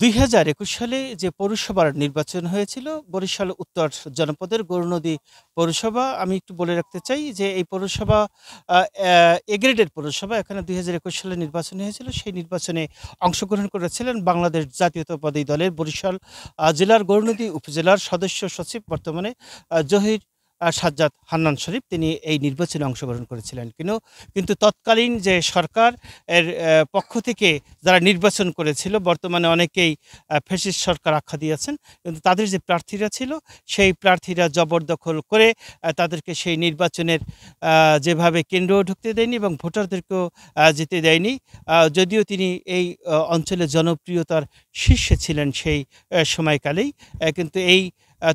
২০২১ সালে যে পৌরসভার নির্বাচন হয়েছিল বরিশাল উত্তর জনপদের গৌরনদী পৌরসভা, আমি একটু বলে রাখতে চাই যে এই পৌরসভা এ গ্রেডের পৌরসভা। এখানে ২০২১ সালে নির্বাচন হয়েছিল। সেই নির্বাচনে অংশগ্রহণ করেছিলেন বাংলাদেশ জাতীয়তাবাদী দলের বরিশাল জেলার গৌরনদী উপজেলার সদস্য সচিব, বর্তমানে জহির সাজ্জাদ হান্নান শরীফ। তিনি এই নির্বাচনে অংশগ্রহণ করেছিলেন। কিন্তু তৎকালীন যে সরকার এর পক্ষ থেকে যারা নির্বাচন করেছিল, বর্তমানে অনেকেই ফ্যাসিস্ট সরকার আখ্যা দিয়েছেন, কিন্তু তাদের যে প্রার্থীরা ছিল সেই প্রার্থীরা জবরদখল করে তাদেরকে সেই নির্বাচনের যেভাবে কেন্দ্রেও ঢুকতে দেয়নি এবং ভোটারদেরকেও যেতে দেয়নি। যদিও তিনি এই অঞ্চলে জনপ্রিয়তার শীর্ষে ছিলেন সেই সময়কালেই, কিন্তু এই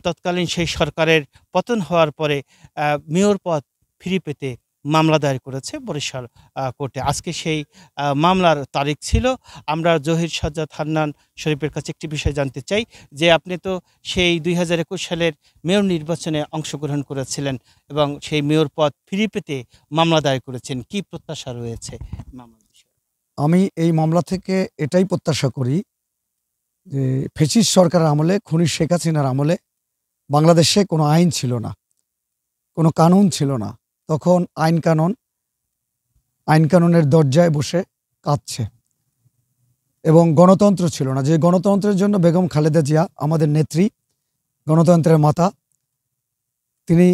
তৎকালীন সেই সরকারের পতন হওয়ার পরে মেয়র পদ ফিরে পেতে মামলা দায়ের করেছে বরিশাল কোর্টে। আজকে সেই মামলার তারিখ ছিল। আমরা জহির সাজ্জাদ হান্নান শরীফের কাছে একটি বিষয় জানতে চাই যে আপনি তো সেই ২০২১ সালের মেয়র নির্বাচনে অংশগ্রহণ করেছিলেন এবং সেই মেয়র পদ ফিরে পেতে মামলা দায়ের করেছেন। কি প্রত্যাশা রয়েছে মামলার বিষয়ে? আমি এই মামলা থেকে এটাই প্রত্যাশা করি যে ফ্যাসিস্ট সরকারের আমলে, খুনি শেখ হাসিনার আমলে বাংলাদেশে কোনো আইন ছিল না, কোনো কানুন ছিল না। তখন আইন কানুনের দরজায় বসে কাঁদছে এবং গণতন্ত্র ছিল না। যে গণতন্ত্রের জন্য বেগম খালেদা জিয়া আমাদের নেত্রী, গণতন্ত্রের মাতা, তিনি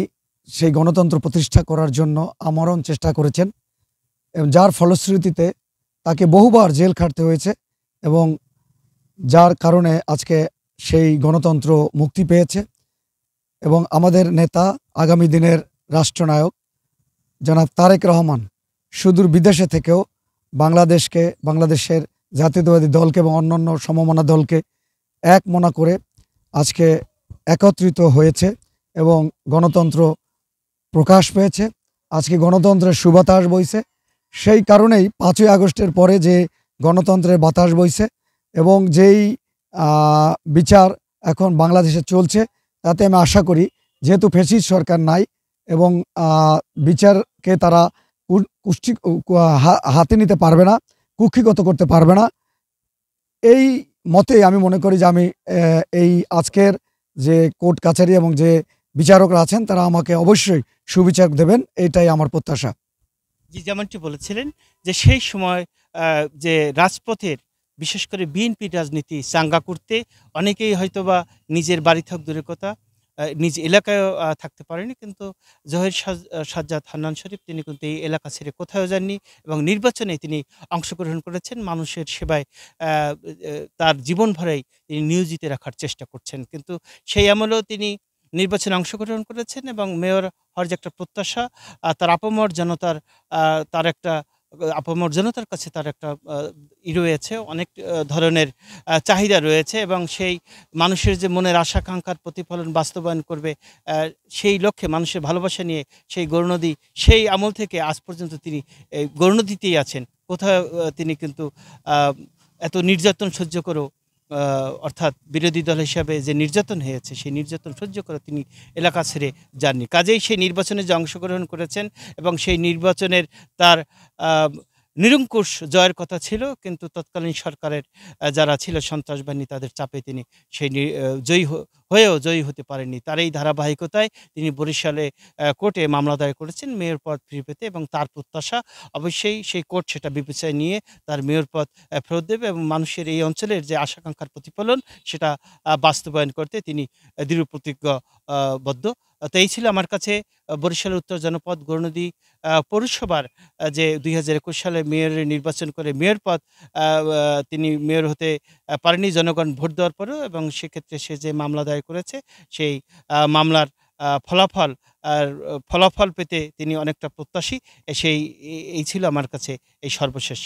সেই গণতন্ত্র প্রতিষ্ঠা করার জন্য আমরণ চেষ্টা করেছেন এবং যার ফলশ্রুতিতে তাকে বহুবার জেল খাটতে হয়েছে এবং যার কারণে আজকে সেই গণতন্ত্র মুক্তি পেয়েছে। এবং আমাদের নেতা, আগামী দিনের রাষ্ট্রনায়ক জনাব তারেক রহমান সুদূর বিদেশে থেকেও বাংলাদেশের জাতীয়তাবাদী দলকে এবং অন্যান্য সমমনা দলকে এক মনা করে আজকে একত্রিত হয়েছে এবং গণতন্ত্র প্রকাশ পেয়েছে। আজকে গণতন্ত্রের সুবাতাস বইছে। সেই কারণেই ৫ই আগস্টের পরে যে গণতন্ত্রের বাতাস বইছে এবং যেই বিচার এখন বাংলাদেশে চলছে, তাতে আমি আশা করি যেহেতু ফ্যাসিস্ট সরকার নাই এবং বিচারকে তারা হাতে নিতে পারবে না, কুক্ষিগত করতে পারবে না, এই মতে আমি মনে করি যে আমি এই আজকের যে কোর্ট কাছারি এবং যে বিচারকরা আছেন তারা আমাকে অবশ্যই সুবিচার দেবেন, এটাই আমার প্রত্যাশা। জি, যেমনটি বলেছিলেন যে সেই সময় যে রাজপথের, বিশেষ করে বিএনপি রাজনীতি চাঙ্গা করতে অনেকেই হয়তোবা নিজের বাড়ি থাক দূরের কথা, নিজ এলাকায়ও থাকতে পারেনি, কিন্তু জহির সাজ্জাদ হান্নান শরীফ তিনি কিন্তু এই এলাকা ছেড়ে কোথাও যাননি এবং নির্বাচনে তিনি অংশগ্রহণ করেছেন। মানুষের সেবায় তার জীবন ভরেই তিনি নিয়োজিত রাখার চেষ্টা করছেন। কিন্তু সেই আমলেও তিনি নির্বাচনে অংশগ্রহণ করেছেন এবং মেয়র হওয়ার যে একটা প্রত্যাশা, তার তার একটা আপামর জনতার কাছে তার একটা রয়েছে, অনেক ধরনের চাহিদা রয়েছে এবং সেই মানুষের যে মনের আশাকাঙ্ক্ষার প্রতিফলন বাস্তবায়ন করবে, সেই লক্ষ্যে মানুষের ভালোবাসা নিয়ে সেই গৌরনদী, সেই আমল থেকে আজ পর্যন্ত তিনি এই গৌরনদীতেই আছেন। কোথাও তিনি কিন্তু এত নির্যাতন সহ্য করেও, অর্থাৎ বিরোধী দল হিসাবে যে নির্যাতন হয়েছে সেই নির্যাতন সহ্য করে তিনি এলাকা ছেড়ে যাননি। কাজেই সেই নির্বাচনে যে অংশগ্রহণ করেছেন এবং সেই নির্বাচনের তার নিরঙ্কুশ জয়ের কথা ছিল, কিন্তু তৎকালীন সরকারের যারা ছিল সন্ত্রাস বাহিনী, তাদের চাপে তিনি সেই জয়ী হতে পারেননি। তার এই ধারাবাহিকতায় তিনি বরিশালে কোর্টে মামলা দায়ের করেছেন মেয়র পদ ফিরে পেতে এবং তার প্রত্যাশা অবশ্যই সেই কোর্ট সেটা বিবেচনায় নিয়ে তার মেয়র পদ ফেরত দেবে এবং মানুষের এই অঞ্চলের যে আশাকাঙ্ক্ষার প্রতিফলন সেটা বাস্তবায়ন করতে তিনি দৃঢ় প্রতিজ্ঞাবদ্ধ। তো এই ছিল আমার কাছে বরিশাল উত্তর জনপদ গৌরনদী পৌরসভার যে ২০২১ সালে মেয়রের নির্বাচন করে মেয়র পদ, তিনি মেয়র হতে পারেনি জনগণ ভোট দেওয়ার পরেও, এবং সেক্ষেত্রে সে যে মামলা দায়ের করেছে সেই মামলার ফলাফল ফলাফল পেতে তিনি অনেকটা প্রত্যাশী। এই ছিল আমার কাছে এই সর্বশেষ